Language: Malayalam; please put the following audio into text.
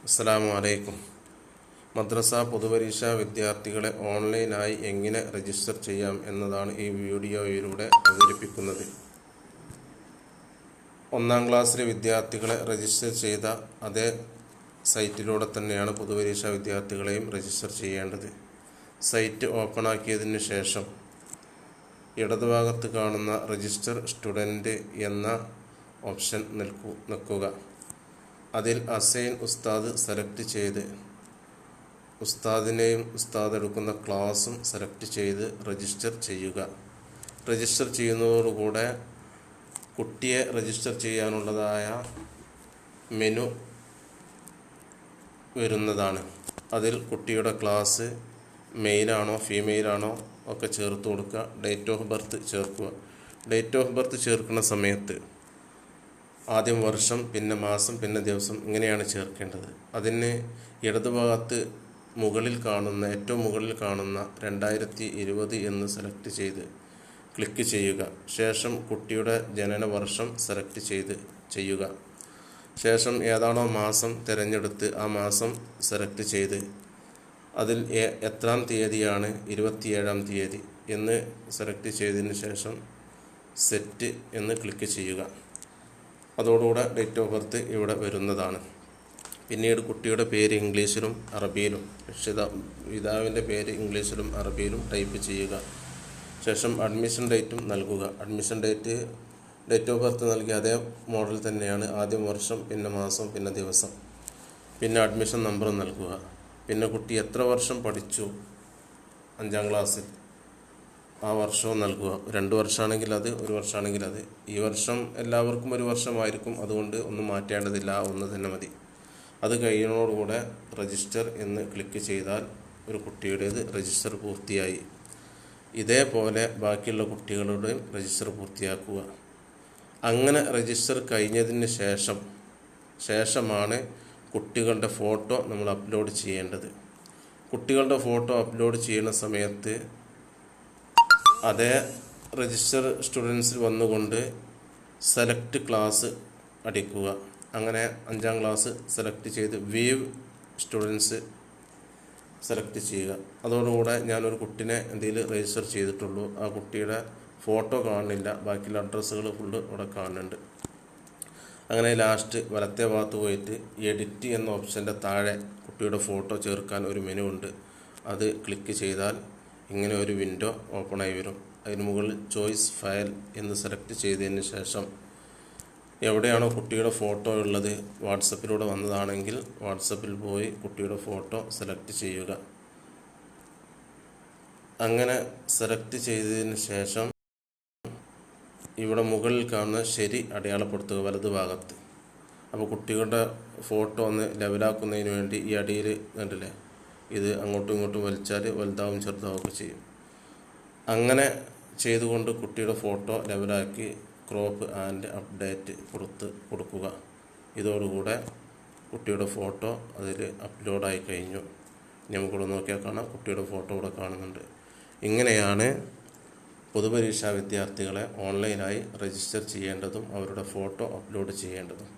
അസ്സലാമു അലൈക്കും. മദ്രസ പൊതുപരീക്ഷാ വിദ്യാർത്ഥികളെ ഓൺലൈനായി എങ്ങനെ രജിസ്റ്റർ ചെയ്യാം എന്നതാണ് ഈ വീഡിയോയിലൂടെ അവതരിപ്പിക്കുന്നത്. 1-ാം ക്ലാസ്സിലെ വിദ്യാർത്ഥികളെ രജിസ്റ്റർ ചെയ്ത അതേ സൈറ്റിലൂടെ തന്നെയാണ് പൊതുപരീക്ഷാ വിദ്യാർത്ഥികളെയും രജിസ്റ്റർ ചെയ്യേണ്ടത്. സൈറ്റ് ഓപ്പണാക്കിയതിന് ശേഷം ഇടതുഭാഗത്ത് കാണുന്ന രജിസ്റ്റർ സ്റ്റുഡൻറ്റ് എന്ന ഓപ്ഷൻ നിൽക്കുക. അതിൽ അസൈൻ ഉസ്താദ് സെലക്ട് ചെയ്ത് ഉസ്താദിനെയും ഉസ്താദ് എടുക്കുന്ന ക്ലാസും സെലക്ട് ചെയ്ത് രജിസ്റ്റർ ചെയ്യുക. രജിസ്റ്റർ ചെയ്യുന്നതോടുകൂടെ കുട്ടിയെ രജിസ്റ്റർ ചെയ്യാനുള്ളതായ മെനു വരുന്നതാണ്. അതിൽ കുട്ടിയുടെ ക്ലാസ് മെയിലാണോ ഫീമെയിലാണോ ഒക്കെ ചേർത്ത് കൊടുക്കുക. ഡേറ്റ് ഓഫ് ബർത്ത് ചേർക്കുക. ഡേറ്റ് ഓഫ് ബർത്ത് ചേർക്കുന്ന സമയത്ത് ആദ്യം വർഷം, പിന്നെ മാസം, പിന്നെ ദിവസം, ഇങ്ങനെയാണ് ചേർക്കേണ്ടത്. അതിന് ഇടതുഭാഗത്ത് ഏറ്റവും മുകളിൽ കാണുന്ന 2020 എന്ന് സെലക്ട് ചെയ്ത് ക്ലിക്ക് ചെയ്യുക. ശേഷം കുട്ടിയുടെ ജനന വർഷം സെലക്ട് ചെയ്യുക. ശേഷം ഏതാണോ മാസം തിരഞ്ഞെടുത്ത് ആ മാസം സെലക്ട് ചെയ്ത് അതിൽ എത്രാം തീയതിയാണ് 27-ാം തീയതി എന്ന് സെലക്ട് ചെയ്തതിന് ശേഷം സെറ്റ് എന്ന് ക്ലിക്ക് ചെയ്യുക. അതോടുകൂടെ ഡേറ്റ് ഓഫ് ബർത്ത് ഇവിടെ വരുന്നതാണ്. പിന്നീട് കുട്ടിയുടെ പേര് ഇംഗ്ലീഷിലും അറബിയിലും, പിതാവിൻ്റെ പേര് ഇംഗ്ലീഷിലും അറബിയിലും ടൈപ്പ് ചെയ്യുക. ശേഷം അഡ്മിഷൻ ഡേറ്റും നൽകുക. അഡ്മിഷൻ ഡേറ്റ് ഓഫ് ബർത്ത് നൽകിയ അതേ മോഡൽ തന്നെയാണ്. ആദ്യം വർഷം, പിന്നെ മാസം, പിന്നെ ദിവസം, പിന്നെ അഡ്മിഷൻ നമ്പർ നൽകുക. പിന്നെ കുട്ടി എത്ര വർഷം പഠിച്ചു 5-ാം ക്ലാസ്സിൽ ആ വർഷവും നൽകുക. 2 വർഷമാണെങ്കിൽ അത്, 1 വർഷമാണെങ്കിൽ അത്. ഈ വർഷം എല്ലാവർക്കും 1 വർഷമായിരിക്കും, അതുകൊണ്ട് ഒന്നും മാറ്റേണ്ടതില്ല, ഒന്ന് തന്നെ മതി. അത് കഴിയുന്നതോടുകൂടെ രജിസ്റ്റർ എന്ന് ക്ലിക്ക് ചെയ്താൽ ഒരു കുട്ടിയുടേത് രജിസ്റ്റർ പൂർത്തിയായി. ഇതേപോലെ ബാക്കിയുള്ള കുട്ടികളുടെയും രജിസ്റ്റർ പൂർത്തിയാക്കുക. അങ്ങനെ രജിസ്റ്റർ കഴിഞ്ഞതിന് ശേഷമാണ് കുട്ടികളുടെ ഫോട്ടോ നമ്മൾ അപ്ലോഡ് ചെയ്യേണ്ടത്. കുട്ടികളുടെ ഫോട്ടോ അപ്ലോഡ് ചെയ്യുന്ന സമയത്ത് അതേ രജിസ്റ്റർ സ്റ്റുഡൻസിൽ വന്നുകൊണ്ട് സെലക്ട് ക്ലാസ് അടിക്കുക. അങ്ങനെ 5-ാം ക്ലാസ് സെലക്ട് ചെയ്ത് വീവ് സ്റ്റുഡൻസ് സെലക്ട് ചെയ്യുക. അതോടുകൂടെ ഞാനൊരു കുട്ടീനെ എന്തെങ്കിലും രജിസ്റ്റർ ചെയ്തിട്ടുള്ളൂ. ആ കുട്ടിയുടെ ഫോട്ടോ കാണുന്നില്ല, ബാക്കിയുള്ള അഡ്രസ്സുകൾ ഫുള്ള് ഇവിടെ കാണുന്നുണ്ട്. അങ്ങനെ ലാസ്റ്റ് വലത്തെ ഭാഗത്ത് പോയിട്ട് എഡിറ്റ് എന്ന ഓപ്ഷൻ്റെ താഴെ കുട്ടിയുടെ ഫോട്ടോ ചേർക്കാൻ ഒരു മെനു ഉണ്ട്. അത് ക്ലിക്ക് ചെയ്താൽ ഇങ്ങനെ ഒരു വിൻഡോ ഓപ്പണായി വരും. അതിന് മുകളിൽ ചോയ്സ് ഫയൽ എന്ന് സെലക്ട് ചെയ്തതിന് ശേഷം എവിടെയാണോ കുട്ടിയുടെ ഫോട്ടോ ഉള്ളത്, വാട്സപ്പിലൂടെ വന്നതാണെങ്കിൽ വാട്സപ്പിൽ പോയി കുട്ടിയുടെ ഫോട്ടോ സെലക്ട് ചെയ്യുക. അങ്ങനെ സെലക്ട് ചെയ്തതിന് ശേഷം ഇവിടെ മുകളിൽ കാണുന്ന ശരി അടയാളപ്പെടുത്തുക വലതുഭാഗത്ത്. അപ്പോൾ കുട്ടികളുടെ ഫോട്ടോ ഒന്ന് ലെവലാക്കുന്നതിന് വേണ്ടി ഈ അടിയിൽ കണ്ടില്ലേ, ഇത് അങ്ങോട്ടും ഇങ്ങോട്ടും വലിച്ചാൽ വലുതാവും ചെറുതാവുകയൊക്കെ ചെയ്യും. അങ്ങനെ ചെയ്തുകൊണ്ട് കുട്ടിയുടെ ഫോട്ടോ ലെവലാക്കി ക്രോപ്പ് ആൻഡ് അപ്ഡേറ്റ് കൊടുക്കുക. ഇതോടുകൂടെ കുട്ടിയുടെ ഫോട്ടോ അതിൽ അപ്ലോഡായി കഴിഞ്ഞു. നമുക്കിവിടെ നോക്കിയാൽ കാണാം, കുട്ടിയുടെ ഫോട്ടോ ഇവിടെ കാണുന്നുണ്ട്. ഇങ്ങനെയാണ് പൊതുപരീക്ഷാ വിദ്യാർത്ഥികളെ ഓൺലൈനായി രജിസ്റ്റർ ചെയ്യേണ്ടതും അവരുടെ ഫോട്ടോ അപ്ലോഡ് ചെയ്യേണ്ടതും.